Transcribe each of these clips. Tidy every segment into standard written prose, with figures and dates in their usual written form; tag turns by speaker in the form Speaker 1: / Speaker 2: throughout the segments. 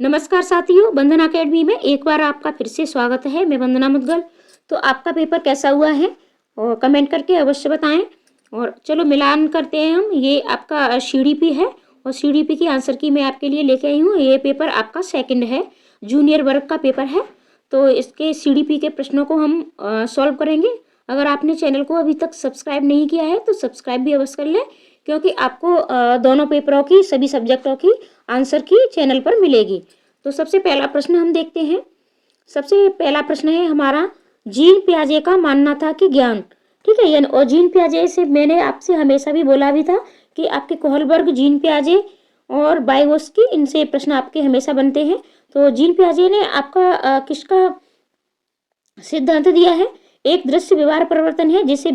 Speaker 1: नमस्कार साथियों, बंधन अकेडमी में एक बार आपका फिर से स्वागत है। मैं वंदना मुदगल। तो आपका पेपर कैसा हुआ है और कमेंट करके अवश्य बताएं। और चलो मिलान करते हैं हम। ये आपका सीडीपी है और सीडीपी की आंसर की मैं आपके लिए लेके आई हूँ। ये पेपर आपका सेकंड है, जूनियर वर्ग का पेपर है। तो इसके सीडीपी के प्रश्नों को हम सॉल्व करेंगे। अगर आपने चैनल को अभी तक सब्सक्राइब नहीं किया है तो सब्सक्राइब भी अवश्य कर लें, क्योंकि आपको दोनों पेपरों की, सभी सब्जेक्टों की आंसर की चैनल पर मिलेगी। तो सबसे पहला प्रश्न हम देखते हैं। सबसे पहला प्रश्न है हमारा, जीन पियाजे का मानना था कि ज्ञान, ठीक है। यानी और जीन पियाजे से मैंने आपसे हमेशा भी बोला भी था कि आपके कोहलबर्ग, जीन पियाजे और बाइगोस्की, इनसे प्रश्न आपके हमेशा बनते हैं। तो जीन पियाजे ने आपका किसका सिद्धांत दिया है? एक दृश्य व्यवहार परिवर्तन है जिसे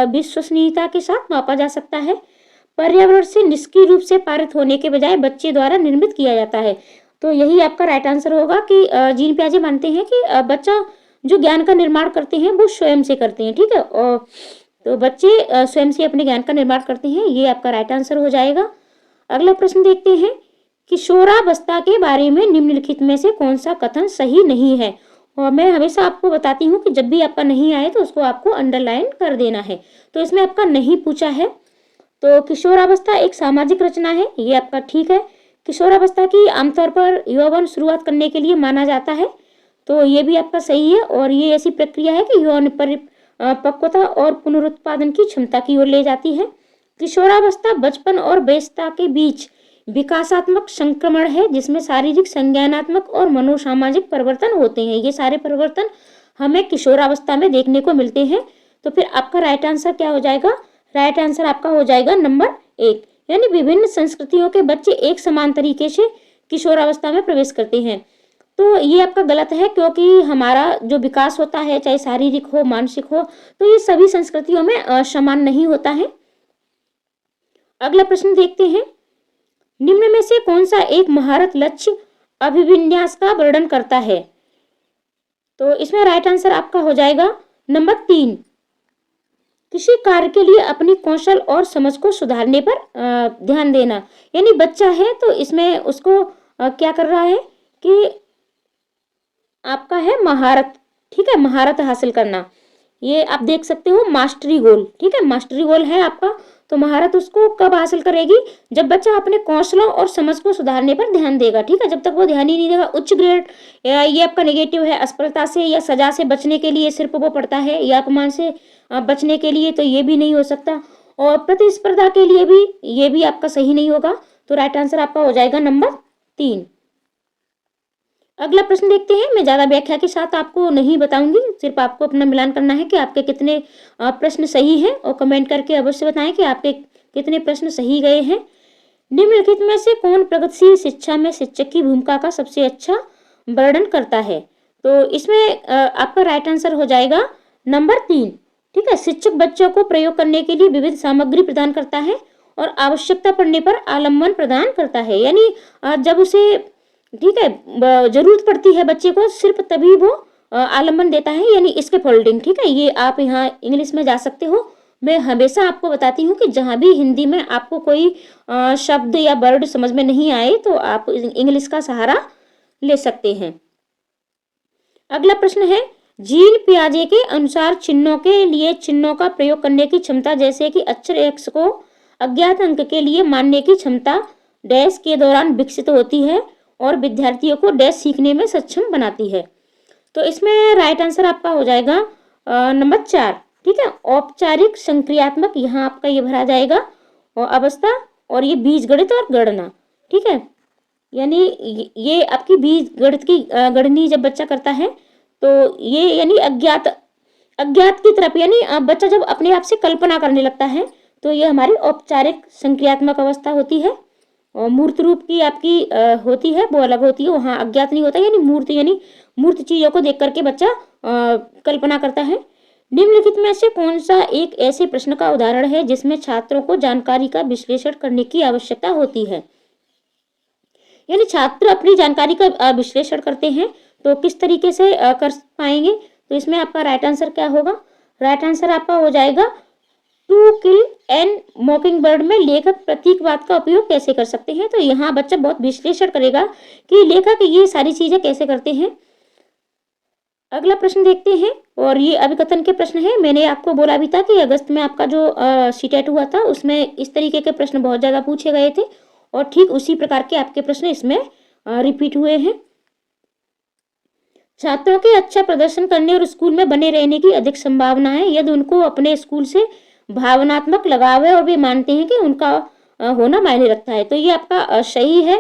Speaker 1: विश्वसनीयता के साथ मापा जा सकता है। पर्यावरण से निष्क्रिय रूप से पारित होने के बजाय बच्चे द्वारा निर्मित किया जाता है। तो यही आपका राइट आंसर होगा कि जीन पियाजे मानते हैं कि बच्चा जो ज्ञान का निर्माण करते हैं वो स्वयं से करते हैं, ठीक है। और तो बच्चे स्वयं से अपने ज्ञान का निर्माण करते हैं, ये आपका राइट आंसर हो जाएगा। अगला प्रश्न देखते हैं, किशोरावस्था के बारे में निम्नलिखित में से कौन सा कथन सही नहीं है? और मैं हमेशा आपको बताती हूँ कि जब भी आपका नहीं आए तो उसको आपको अंडरलाइन कर देना है। तो इसमें आपका नहीं पूछा है। तो किशोरावस्था एक सामाजिक रचना है, ये आपका ठीक है। किशोरावस्था की आमतौर पर यौवन शुरुआत करने के लिए माना जाता है, तो ये भी आपका सही है। और ये ऐसी प्रक्रिया है कि यौन परिपक्वता और पुनरुत्पादन की क्षमता की ओर ले जाती है। किशोरावस्था बचपन और वयस्कता के बीच विकासात्मक संक्रमण है, जिसमें शारीरिक, संज्ञानात्मक और मनोसामाजिक परिवर्तन होते हैं। ये सारे परिवर्तन हमें किशोरावस्था में देखने को मिलते हैं। तो फिर आपका राइट आंसर क्या हो जाएगा? राइट आंसर आपका हो जाएगा नंबर 1। यानी विभिन्न संस्कृतियों के बच्चे एक समान तरीके से किशोरावस्था में प्रवेश करते हैं। तो ये आपका गलत है, क्योंकि हमारा जो विकास होता है, चाहे शारीरिक हो, मानसिक हो, तो ये सभी संस्कृतियों में समान नहीं होता है। अगला प्रश्न देखते हैं, निम्न में से कौन सा एक महारत लक्ष्य अभिविन्यास का वर्णन करता है? तो इसमें राइट आंसर आपका हो जाएगा नंबर 3। किसी कार्य के लिए अपनी कौशल और समझ को सुधारने पर ध्यान देना। यानी बच्चा है तो इसमें उसको क्या कर रहा है कि आपका है महारत, ठीक है, महारत हासिल करना। ये आप देख सकते हो मास्टरी गोल, ठीक है, मास्टरी गोल है आपका। तो महारत उसको कब हासिल करेगी? जब बच्चा अपने कौशलों और समझ को सुधारने पर ध्यान देगा, ठीक है। जब तक वो ध्यान ही नहीं देगा, उच्च ग्रेड, ये आपका नेगेटिव है, असफलता से या सजा से बचने के लिए सिर्फ वो पढ़ता है, या अपमान से बचने के लिए, तो ये भी नहीं हो सकता। और प्रतिस्पर्धा के लिए भी ये भी आपका सही नहीं होगा। तो राइट आंसर आपका हो जाएगा नंबर 3। अगला प्रश्न देखते हैं। मैं ज्यादा व्याख्या के साथ आपको नहीं बताऊंगी, सिर्फ आपको अपना मिलान करना है कि आपके कितने प्रश्न सही हैं, और कमेंट करके अवश्य बताएं कि आपके कितने प्रश्न सही गए हैं। निम्नलिखित में से कौन प्रगतिशील शिक्षा में शिक्षक की भूमिका का सबसे अच्छा वर्णन करता है? तो इसमें आपका राइट आंसर हो जाएगा नंबर 3, ठीक है। शिक्षक बच्चों को प्रयोग करने के लिए विविध सामग्री प्रदान करता है और आवश्यकता पड़ने पर आलम्बन प्रदान करता है। यानी जब उसे, ठीक है, जरूरत पड़ती है बच्चे को, सिर्फ तभी वो आलम्बन देता है, यानी इसके फोल्डिंग, ठीक है। ये आप यहाँ इंग्लिश में जा सकते हो। मैं हमेशा आपको बताती हूँ कि जहाँ भी हिंदी में आपको कोई शब्द या वर्ड समझ में नहीं आए तो आप इंग्लिश का सहारा ले सकते हैं। अगला प्रश्न है, जीन पियाजे के अनुसार चिन्हों के लिए चिन्हों का प्रयोग करने की क्षमता, जैसे कि अक्षर एक्स को अज्ञात अंक के लिए मानने की क्षमता, डैश के दौरान विकसित होती है और विद्यार्थियों को डैश सीखने में सक्षम बनाती है। तो इसमें राइट आंसर आपका हो जाएगा नंबर 4, ठीक है। औपचारिक संक्रियात्मक, यहाँ आपका ये भरा जाएगा, और अवस्था, और ये बीजगणित और गणना, ठीक है। यानी ये आपकी बीज गणित की गणनी जब बच्चा करता है तो ये यानी अज्ञात अज्ञात की तरफ, यानी बच्चा जब अपने आप से कल्पना करने लगता है तो ये हमारी औपचारिक संक्रियात्मक अवस्था होती है। और मूर्त रूप की आपकी होती है, वो अलग होती है, वहाँ अज्ञात नहीं होता। यानी मूर्त चीजों को देख करके बच्चा कल्पना करता है। निम्नलिखित में से कौन सा एक ऐसे प्रश्न का उदाहरण है जिसमें छात्रों को जानकारी का विश्लेषण करने की आवश्यकता होती है? यानी छात्र अपनी जानकारी का विश्लेषण करते हैं, तो किस तरीके से कर पाएंगे? तो इसमें आपका राइट आंसर क्या होगा? राइट आंसर आपका हो जाएगा to kill an mockingbird में लेखक प्रतीकवाद का उपयोग कैसे कर सकते हैं। तो यहाँ बच्चा बहुत विश्लेषण करेगा कि लेखक ये सारी चीजें कैसे करते हैं। अगला प्रश्न देखते हैं, और ये अभिकथन के प्रश्न है। मैंने आपको बोला भी था कि अगस्त में आपका जो सीटेट हुआ था उसमें इस तरीके के प्रश्न बहुत ज़्यादा पूछे गए थे, और ठीक उसी प्रकार के आपके प्रश्न इसमें रिपीट हुए हैं। छात्रों के अच्छा प्रदर्शन करने और स्कूल में बने रहने की अधिक संभावना है यदि उनको अपने स्कूल से भावनात्मक लगाव है और वे मानते हैं कि उनका होना मायने रखता है। तो ये आपका सही है।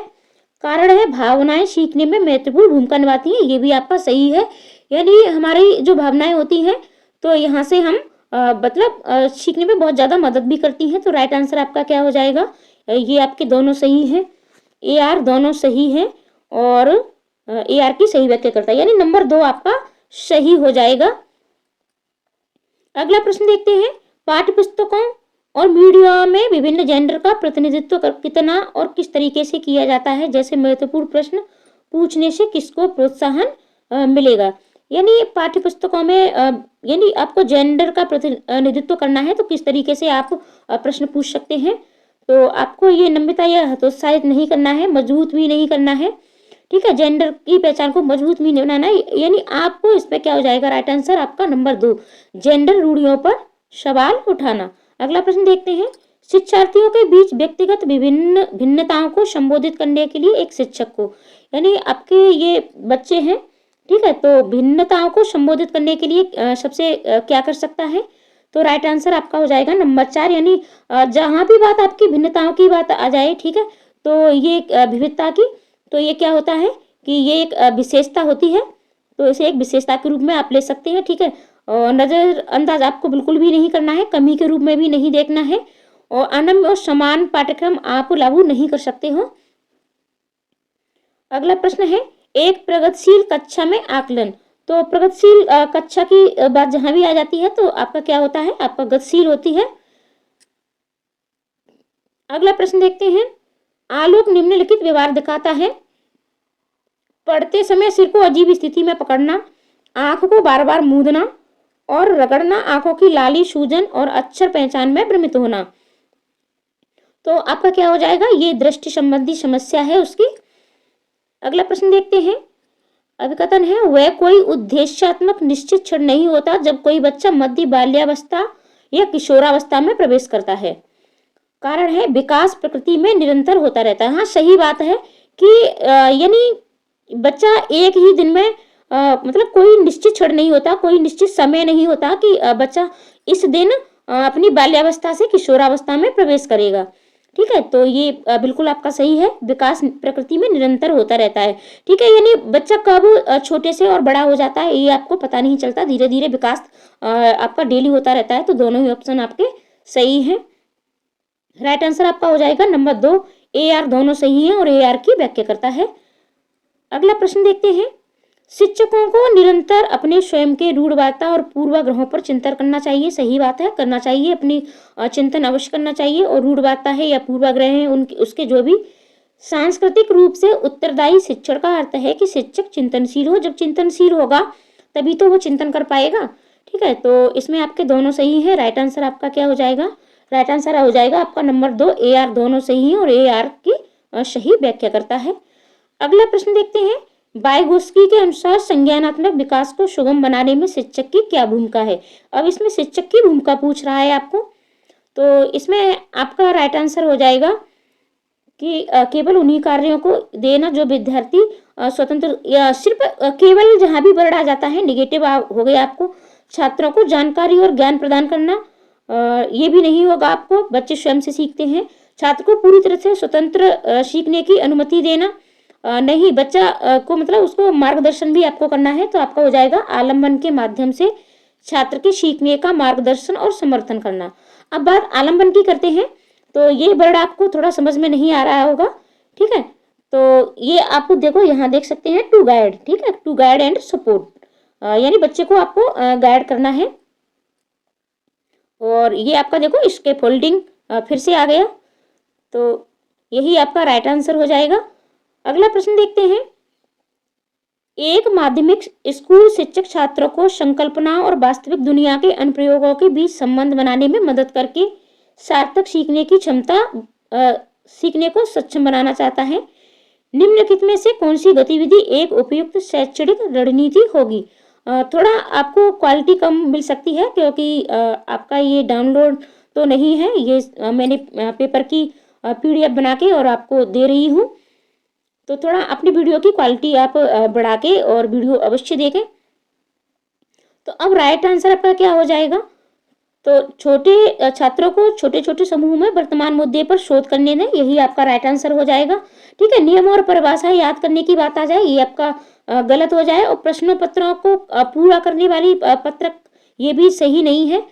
Speaker 1: कारण है भावनाएं सीखने में महत्वपूर्ण भूमिका निभाती हैं, ये भी आपका सही है। यानी हमारी जो भावनाएं होती हैं तो यहाँ से हम मतलब सीखने में बहुत ज़्यादा मदद भी करती हैं। तो राइट आंसर आपका क्या हो जाएगा, ये आपके दोनों सही हैं, ए आर दोनों सही हैं, और ए आर की सही व्याख्या करता है, यानी नंबर 2 आपका सही हो जाएगा। अगला प्रश्न देखते हैं, पाठ्य पुस्तकों और मीडिया में विभिन्न जेंडर का प्रतिनिधित्व कितना और किस तरीके से किया जाता है जैसे महत्वपूर्ण प्रश्न पूछने से किसको प्रोत्साहन मिलेगा। यानी पाठ्य पुस्तकों में यानी आपको जेंडर का प्रतिनिधित्व करना है तो किस तरीके से आप प्रश्न पूछ सकते हैं। तो आपको ये नम्रता या हतोत्साहित नहीं करना है, मजबूत भी नहीं करना है, ठीक है। जेंडर की पहचान को मजबूत भी नहीं बनाना है, यानी आपको इसमें क्या हो जाएगा, राइट आंसर आपका नंबर 2 जेंडर रूढ़ियों पर सवाल उठाना। अगला प्रश्न देखते हैं, शिक्षार्थियों के बीच व्यक्तिगत विभिन्न भिन्नताओं को संबोधित करने के लिए एक शिक्षक को, यानी आपके ये बच्चे हैं, ठीक है, तो भिन्नताओं को संबोधित करने के लिए सबसे क्या कर सकता है। तो राइट आंसर आपका हो जाएगा नंबर 4, यानी जहां भी बात आपकी भिन्नताओं की बात आ जाए, ठीक है, तो ये विविधता की, तो ये क्या होता है कि ये एक विशेषता होती है, तो इसे एक विशेषता के रूप में आप ले सकते हैं, ठीक है। और नजरअंदाज आपको बिल्कुल भी नहीं करना है, कमी के रूप में भी नहीं देखना है, और अनन्य और समान पाठ्यक्रम आप लागू नहीं कर सकते हो। अगला प्रश्न है, एक प्रगतिशील कक्षा में आकलन। तो प्रगतिशील कक्षा की बात जहां भी आ जाती है तो आपका क्या होता है, आपका गतिशील होती है। अगला प्रश्न देखते हैं, आलोक निम्नलिखित व्यवहार दिखाता है, पढ़ते समय सिर को अजीब स्थिति में पकड़ना, आंख को बार बार मूंदना और रगड़ना, आंखों की लाली सूजन और अक्षर पहचान में भ्रमित होना। तो आपका क्या हो जाएगा, ये दृष्टि संबंधी समस्या है उसकी। अगला प्रश्न देखते हैं, अभिकथन है, वह कोई उद्देश्यात्मक निश्चित क्षण नहीं होता जब कोई बच्चा मध्य बाल्यावस्था या किशोरावस्था में प्रवेश करता है। कारण है विकास प्रकृति में निरंतर होता रहता है। हाँ, सही बात है कि यानी बच्चा एक ही दिन में मतलब कोई निश्चित क्षण नहीं होता, कोई निश्चित समय नहीं होता कि बच्चा इस दिन अपनी बाल्यावस्था से किशोरावस्था में प्रवेश करेगा, ठीक है। तो ये बिल्कुल आपका सही है, विकास प्रकृति में निरंतर होता रहता है, ठीक है। यानी बच्चा कब छोटे से और बड़ा हो जाता है ये आपको पता नहीं चलता, धीरे धीरे विकास आपका डेली होता रहता है। तो दोनों ही ऑप्शन आपके सही हैं। राइट आंसर आपका हो जाएगा नंबर 2, ए आर दोनों सही है और ए आर की व्याख्या करता है। अगला प्रश्न देखते हैं, शिक्षकों को निरंतर अपने स्वयं के रूढ़वार्ता और पूर्वाग्रहों पर चिंतन करना चाहिए। सही बात है, करना चाहिए, अपनी चिंतन अवश्य करना चाहिए। और रूढ़वार्ता है या पूर्वाग्रह है उनके उसके जो भी सांस्कृतिक रूप से उत्तरदायी शिक्षण का अर्थ है कि शिक्षक चिंतनशील हो, जब चिंतनशील होगा तभी तो वो चिंतन कर पाएगा, ठीक है। तो इसमें आपके दोनों सही है। राइट आंसर आपका क्या हो जाएगा, राइट आंसर हो जाएगा आपका नंबर 2, ए आर दोनों सही है और ए आर की सही व्याख्या करता है। अगला प्रश्न देखते हैं, वाइगोस्की के अनुसार संज्ञानात्मक विकास को सुगम बनाने में शिक्षक की क्या भूमिका है। अब इसमें शिक्षक की भूमिका पूछ रहा है आपको, तो इसमें आपका राइट आंसर हो जाएगा कि केवल उन्हीं कार्यों को देना जो विद्यार्थी स्वतंत्र या सिर्फ केवल जहाँ भी वर्ड आ जाता है नेगेटिव हो गया, आपको छात्रों को जानकारी और ज्ञान प्रदान करना, ये भी नहीं होगा आपको, बच्चे स्वयं से सीखते हैं। छात्र को पूरी तरह से स्वतंत्र सीखने की अनुमति देना, नहीं, बच्चा को मतलब उसको मार्गदर्शन भी आपको करना है। तो आपका हो जाएगा आलम्बन के माध्यम से छात्र के सीखने का मार्गदर्शन और समर्थन करना। अब बात आलम्बन की करते हैं, तो ये वर्ड आपको थोड़ा समझ में नहीं आ रहा होगा, ठीक है। तो ये आपको देखो यहाँ देख सकते हैं, टू गाइड, ठीक है, टू गाइड एंड सपोर्ट, यानी बच्चे को आपको गाइड करना है। और ये आपका देखो इसके फोल्डिंग फिर से आ गया, तो यही आपका राइट आंसर हो जाएगा। अगला प्रश्न देखते हैं, एक माध्यमिक स्कूल शिक्षक छात्रों को संकल्पना और वास्तविक दुनिया के अनुप्रयोगों के बीच संबंध बनाने में मदद करके सार्थक सीखने की क्षमता सीखने को सक्षम बनाना चाहता है। निम्नलिखित में से कौन सी गतिविधि एक उपयुक्त शैक्षणिक रणनीति होगी? थोड़ा आपको क्वालिटी कम मिल सकती है क्योंकि आपका ये डाउनलोड तो नहीं है, ये मैंने पेपर की PDF बना के और आपको दे रही हूँ। तो थोड़ा अपनी वीडियो की क्वालिटी आप बढ़ा के और वीडियो अवश्य देखें। तो अब राइट आंसर आपका क्या हो जाएगा? तो छोटे छात्रों को छोटे छोटे समूह में वर्तमान मुद्दे पर शोध करने दें, यही आपका राइट आंसर हो जाएगा। ठीक है, नियम और परिभाषा याद करने की बात आ जाए, ये आपका गलत हो जाए। और प्रश्नों पत्रों को पूरा करने वाली पत्रक, ये भी सही नहीं है।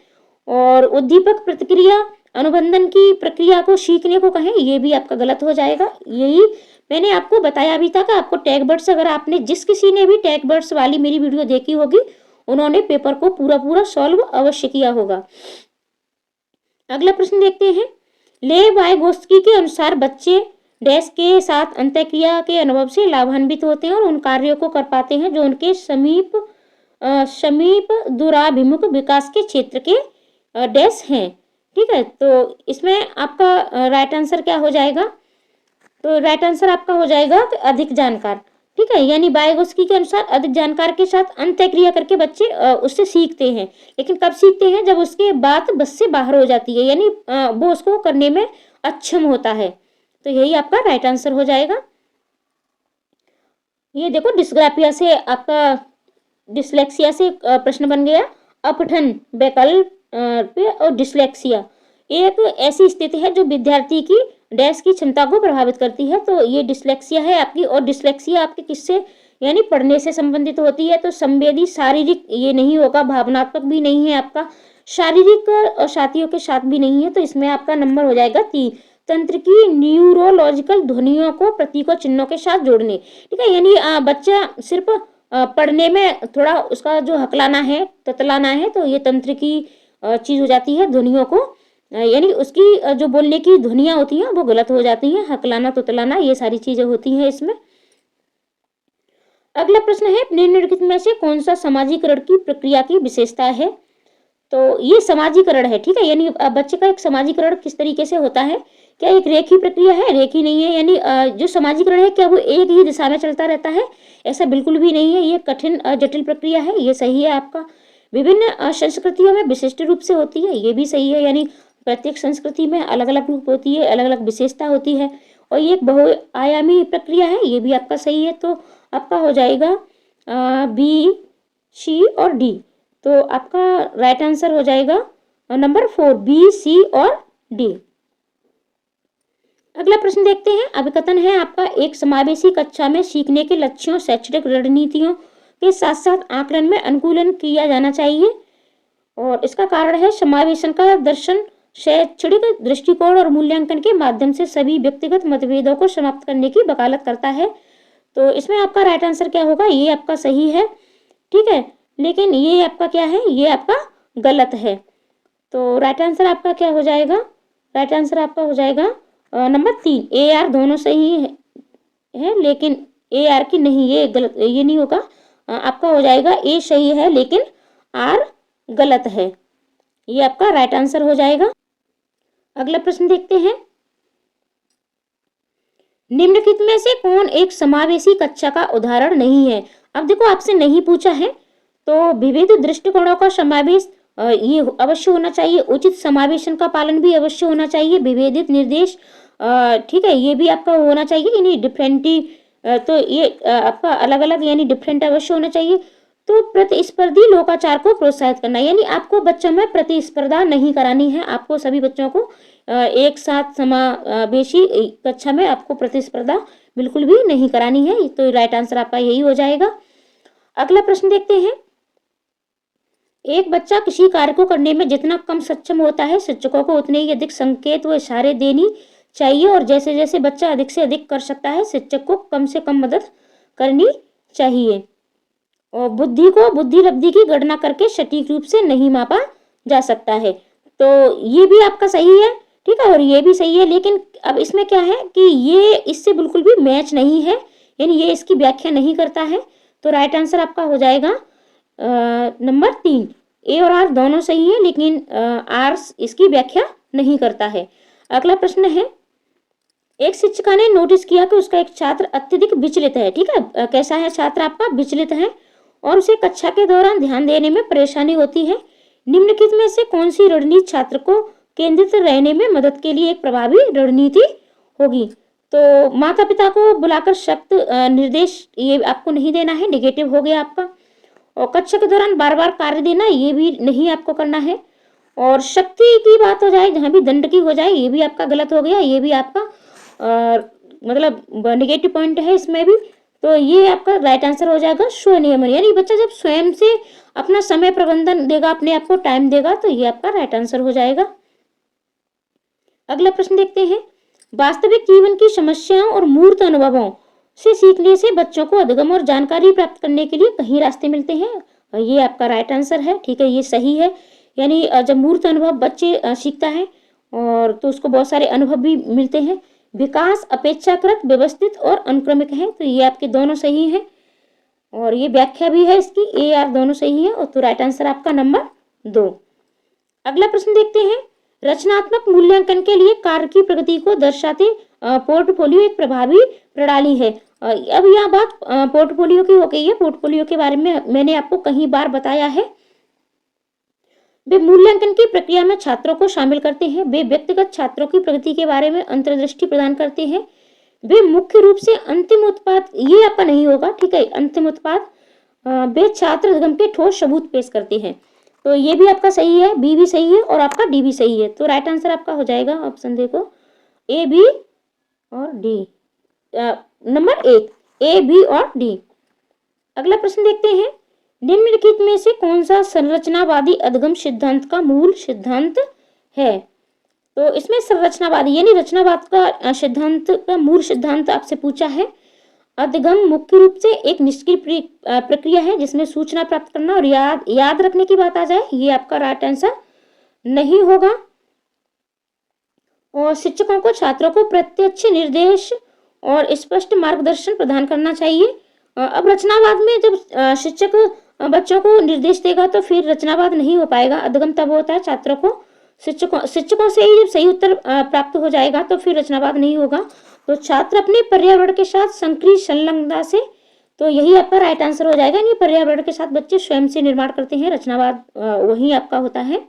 Speaker 1: और उद्दीपक प्रतिक्रिया अनुबंधन की प्रक्रिया को सीखने को कहें, ये भी आपका गलत हो जाएगा। यही मैंने आपको बताया भी था कि आपको टैग वर्ड्स, अगर आपने जिस किसी ने भी टैग वर्ड्स वाली मेरी वीडियो देखी होगी, उन्होंने पेपर को पूरा सॉल्व अवश्य किया होगा। अगला प्रश्न देखते हैं। लेव वाइगोत्स्की के अनुसार बच्चे डैश के साथ अंतःक्रिया के अनुभव से लाभान्वित होते हैं और उन कार्यों को कर पाते हैं जो उनके समीप दूराभिमुख विकास के क्षेत्र के डैश हैं। ठीक है, तो इसमें आपका राइट आंसर क्या हो जाएगा? तो राइट आंसर आपका हो जाएगा अधिक जानकार। ठीक है, यानी वाइगोत्स्की के अनुसार अधिक जानकार के साथ अंतःक्रिया करके बच्चे उससे सीखते हैं। लेकिन कब सीखते हैं? जब उसके बात बस से बाहर हो जाती है, यानी वो उसको करने में अक्षम होता है। तो यही आपका राइट आंसर हो जाएगा। ये देखो, डिस्ग्राफिया से आपका डिसलेक्सिया से प्रश्न बन गया। अपठन वैकल्प और डिसलेक्सिया एक ऐसी स्थिति है जो विद्यार्थी की डैश की क्षमता को प्रभावित करती है। तो ये डिसलेक्सिया है आपकी। और डिसलेक्सिया आपके किससे, यानी पढ़ने से संबंधित होती है। तो संवेदी शारीरिक ये नहीं होगा, भावनात्मक भी नहीं है आपका, शारीरिक और साथियों के साथ भी नहीं है। तो इसमें आपका नंबर हो जाएगा 3। तंत्र की न्यूरोलॉजिकल ध्वनियों को प्रतीकों चिन्हों के साथ जोड़ने। ठीक है, यानी बच्चा सिर्फ पढ़ने में थोड़ा उसका जो हकलाना है, ततलाना है, तो ये तंत्र की चीज हो जाती है। ध्वनियों को यानी उसकी जो बोलने की ध्वनियां होती हैं वो गलत हो जाती हैं, हकलाना ततलाना ये सारी चीजें होती हैं इसमें। अगला प्रश्न है, निम्नलिखित में से कौन सा समाजीकरण की प्रक्रिया की विशेषता है? तो ये समाजीकरण है। ठीक है, यानी बच्चे का एक समाजीकरण किस तरीके से होता है? क्या एक रेखीय प्रक्रिया है? रेखीय नहीं है। यानी जो समाजीकरण है क्या वो एक ही दिशा में चलता रहता है? ऐसा बिल्कुल भी नहीं है, ये कठिन जटिल प्रक्रिया है। ये सही है आपका। विभिन्न संस्कृतियों में विशिष्ट रूप से होती है, ये भी सही है। यानी प्रत्येक संस्कृति में अलग अलग रूप होती है, अलग अलग विशेषता होती है। और ये एक बहुआयामी प्रक्रिया है, ये भी आपका सही है। तो आपका हो जाएगा B, C और D। तो आपका राइट आंसर हो जाएगा नंबर 4, B, C और D। अगला प्रश्न देखते हैं। अभिकथन है आपका, एक समावेशी कक्षा में सीखने के लक्ष्यों, शैक्षणिक रणनीतियों के साथ साथ आकलन में अनुकूलन किया जाना चाहिए। और इसका कारण है, समावेशन का दर्शन शैक्षणिक दृष्टिकोण और मूल्यांकन के माध्यम से सभी व्यक्तिगत मतभेदों को समाप्त करने की वकालत करता है। तो इसमें आपका राइट आंसर क्या होगा? ये आपका सही है। ठीक है, लेकिन ये आपका क्या है? ये आपका गलत है। तो राइट आंसर आपका क्या हो जाएगा? राइट आंसर आपका हो जाएगा नंबर 3, AR। दोनों सही है लेकिन AR की नहीं, ये गलत, ये नहीं होगा। आपका हो जाएगा A सही है लेकिन R गलत है। ये आपका राइट आंसर हो जाएगा। अगला प्रश्न देखते हैं। निम्नलिखित में से कौन एक समावेशी कक्षा का उदाहरण नहीं है? अब देखो, आपसे नहीं पूछा है तो विविध दृष्टिकोणों का समावेश ये अवश्य होना चाहिए। उचित समावेशन का पालन भी अवश्य होना चाहिए। विभेदित निर्देश, ठीक है, ये भी आपका होना चाहिए। यानी डिफरेंटी, तो ये आपका अलग अलग यानी डिफरेंट अवश्य होना चाहिए। तो प्रतिस्पर्धी लोकाचार को प्रोत्साहित करना, यानी आपको बच्चों में प्रतिस्पर्धा नहीं करानी है। आपको सभी बच्चों को एक साथ समावेशी कक्षा में आपको प्रतिस्पर्धा बिल्कुल भी नहीं करानी है। तो राइट आंसर आपका यही हो जाएगा। अगला प्रश्न देखते हैं। एक बच्चा किसी कार्य को करने में जितना कम सक्षम होता है, शिक्षकों को उतने ही अधिक संकेत व इशारे देनी चाहिए। और जैसे जैसे बच्चा अधिक से अधिक कर सकता है, शिक्षक को कम से कम मदद करनी चाहिए। और बुद्धि को बुद्धि लब्धि की गणना करके सटीक रूप से नहीं मापा जा सकता है। तो ये भी आपका सही है। ठीक है, और ये भी सही है। लेकिन अब इसमें क्या है कि ये इससे बिल्कुल भी मैच नहीं है, यानी ये इसकी व्याख्या नहीं करता है। तो राइट आंसर आपका हो जाएगा नंबर 3। ए और आर दोनों सही है, लेकिन आर इसकी व्याख्या नहीं करता है। अगला प्रश्न है, एक शिक्षिका ने नोटिस किया कि उसका एक छात्र अत्यधिक विचलित है। ठीक है, कैसा है छात्र आपका? विचलित है और उसे कक्षा के दौरान ध्यान देने में परेशानी होती है। निम्नलिखित में से कौन सी रणनीति छात्र को केंद्रित रहने में मदद के लिए एक प्रभावी रणनीति होगी? तो माता पिता को बुलाकर सख्त निर्देश ये आपको नहीं देना है, नेगेटिव हो गया आपका। और कक्षा के दौरान बार बार कार्य देना, ये भी नहीं आपको करना है। और शक्ति की बात हो जाए, जहाँ भी दंड की हो जाए, ये भी आपका गलत हो गया, ये भी आपका मतलब नेगेटिव पॉइंट है इसमें भी। तो ये आपका राइट आंसर हो जाएगा स्वनियमन, यानी बच्चा जब स्वयं से अपना समय प्रबंधन देगा, अपने आप को टाइम देगा, तो ये आपका राइट आंसर हो जाएगा। अगला प्रश्न देखते हैं, वास्तविक जीवन की समस्याओं और मूर्त अनुभवों से सीखने से बच्चों को अधिगम और जानकारी प्राप्त करने के लिए कई रास्ते मिलते हैं। और ये आपका राइट आंसर है। ठीक है, ये सही है। यानी जब मूर्त अनुभव बच्चे सीखता है और तो उसको बहुत सारे अनुभव भी मिलते हैं। विकास अपेक्षाकृत व्यवस्थित और अनुक्रमिक है, तो ये आपके दोनों सही है। और ये व्याख्या भी है इसकी, ए आर दोनों सही है। और तो राइट आंसर आपका नंबर 2। अगला प्रश्न देखते हैं, रचनात्मक मूल्यांकन के लिए कार्य की प्रगति को दर्शाते पोर्टफोलियो एक प्रभावी प्रणाली है। अब यह बात पोर्टफोलियो की हो गई है। पोर्टफोलियो के बारे में मैंने आपको कई बार बताया है। वे मूल्यांकन की प्रक्रिया में छात्रों को शामिल करते हैं। वे व्यक्तिगत छात्रों की प्रगति के बारे में अंतर्दृष्टि प्रदान करते हैं। वे मुख्य रूप से अंतिम उत्पाद, ये आपका नहीं होगा, ठीक है, अंतिम उत्पाद वे छात्र अधिगम के ठोस सबूत पेश करते हैं। तो ये भी आपका सही है, बी भी सही है और आपका डी भी सही है। तो राइट आंसर आपका हो जाएगा, ऑप्शन देखो, ए, बी और डी। नंबर 1, ए, बी और डी। अगला प्रश्न देखते हैं, निम्नलिखित में से कौन सा संरचनावादी अधिगम सिद्धांत का मूल सिद्धांत है? तो इसमें संरचनावादी यानी रचनावाद का सिद्धांत का मूल सिद्धांत आपसे पूछा है। अधिगम मुख्य रूप से एक निष्क्रिय प्रक्रिया है जिसमें सूचना प्राप्त करना और याद रखने की बात आ जाए, ये आपका राइट आंसर नहीं होगा। और शिक्षकों को छात्रों को प्रत्यक्ष निर्देश और स्पष्ट मार्गदर्शन प्रदान करना चाहिए। अब रचनावाद में जब शिक्षक बच्चों को निर्देश देगा तो फिर रचनावाद नहीं हो पाएगा। अधिगम तब होता है छात्रों को शिक्षकों से ही जब सही उत्तर प्राप्त हो जाएगा तो फिर रचनावाद नहीं होगा। तो छात्र अपने पर्यावरण के साथ सक्रिय संलग्नता से, तो यही आपका राइट आंसर हो जाएगा। यानी पर्यावरण के साथ बच्चे स्वयं से निर्माण करते हैं, रचनावाद वही आपका होता है।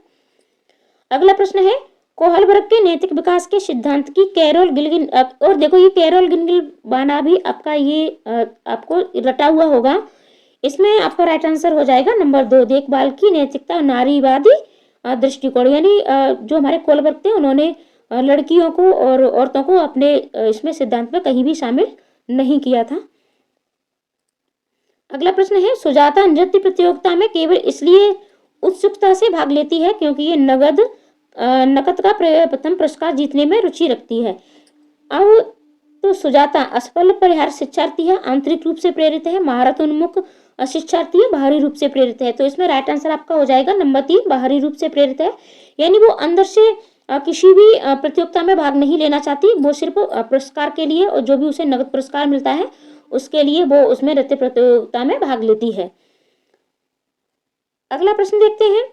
Speaker 1: अगला प्रश्न है, कोहलबर्ग के नैतिक विकास के सिद्धांत की कैरोल गिलगिन, और देखो ये कैरोल गिलगिन भी आपका ये आपको रटा हुआ होगा। इसमें आपका राइट आंसर हो जाएगा नंबर 2, देखभाल की नैतिकता नारीवादी दृष्टिकोण। यानी जो हमारे कोहलबर्ग थे उन्होंने लड़कियों को और औरतों को अपने इसमें सिद्धांत में कहीं भी शामिल नहीं किया था। अगला प्रश्न है, सुजाता नृत्य प्रतियोगिता में केवल इसलिए उत्सुकता से भाग लेती है क्योंकि ये नकद का प्रथम पुरस्कार जीतने में रुचि रखती है। अब तो सुजाता असफल परिहार शिक्षार्थी है, आंतरिक रूप से प्रेरित है, महारत उन्मुख शिक्षार्थी है, बाहरी रूप से प्रेरित है। तो इसमें राइट आंसर आपका हो जाएगा नंबर 3, बाहरी रूप से प्रेरित है। यानी वो अंदर से किसी भी प्रतियोगिता में भाग नहीं लेना चाहती, वो सिर्फ पुरस्कार के लिए और जो भी उसे नगद पुरस्कार मिलता है उसके लिए वो उसमें नृत्य प्रतियोगिता में भाग लेती है। अगला प्रश्न देखते हैं,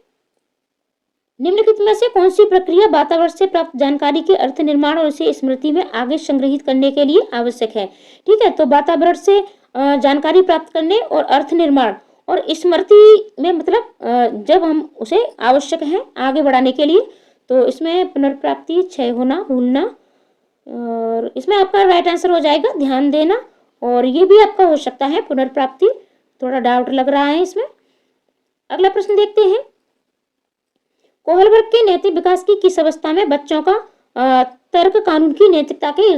Speaker 1: निम्नलिखित में से कौन सी प्रक्रिया वातावरण से प्राप्त जानकारी के अर्थ निर्माण और इसे स्मृति में आगे संग्रहित करने के लिए आवश्यक है? ठीक है, तो वातावरण से जानकारी प्राप्त करने और अर्थ निर्माण और स्मृति में मतलब जब हम उसे आवश्यक है आगे बढ़ाने के लिए, तो इसमें पुनर्प्राप्ति, क्षय होना, भूलना, और इसमें आपका राइट आंसर हो जाएगा ध्यान देना। और ये भी आपका हो सकता है पुनर्प्राप्ति, थोड़ा डाउट लग रहा है इसमें। अगला प्रश्न देखते हैं, कोहलबर्ग के नैतिक विकास की किस अवस्था में बच्चों का तर्क कानून की नैतिकता के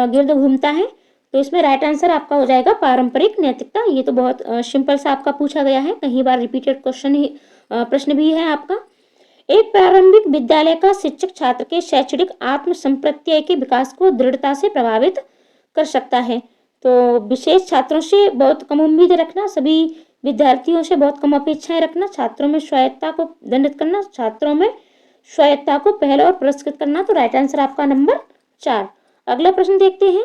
Speaker 1: गिर्द घूमता है? तो इसमें राइट आंसर आपका हो जाएगा पारंपरिक नैतिकता। ये तो बहुत सिंपल सा आपका पूछा गया है, कई बार रिपीटेड क्वेश्चन ही प्रश्न भी है आपका। एक प्रारंभिक विद्यालय का शिक्षक छात्र के शैक्षणिक आत्म संप्रत्यय के विकास को दृढ़ता से प्रभावित कर सकता है। तो विशेष छात्रों से बहुत कम उम्मीद रखना, सभी विद्यार्थियों से बहुत कम अपेक्षाएं रखना, छात्रों में स्वायत्ता को दंडित करना, छात्रों में स्वायत्ता को पहला और पुरस्कृत करना। तो राइट आंसर आपका नंबर 4। अगला प्रश्न देखते हैं,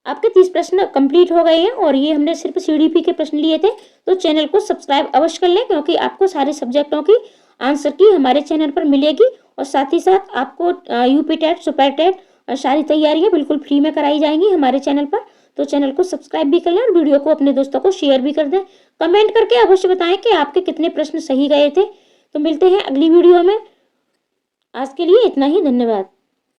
Speaker 1: आपके 30 प्रश्न कंप्लीट हो गए हैं और ये हमने सिर्फ सीडीपी के प्रश्न लिए थे। तो चैनल को सब्सक्राइब अवश्य कर लें, क्योंकि आपको सारे सब्जेक्टों की आंसर की हमारे चैनल पर मिलेगी और साथ ही साथ आपको यूपी टेट, सुपर टेट सारी तैयारियां बिल्कुल फ्री में कराई जाएंगी हमारे चैनल पर। तो चैनल को सब्सक्राइब भी कर लें और वीडियो को अपने दोस्तों को शेयर भी कर दें। कमेंट करके अवश्य बताएं कि आपके कितने प्रश्न सही गए थे। तो मिलते हैं अगली वीडियो में। आज के लिए इतना ही, धन्यवाद।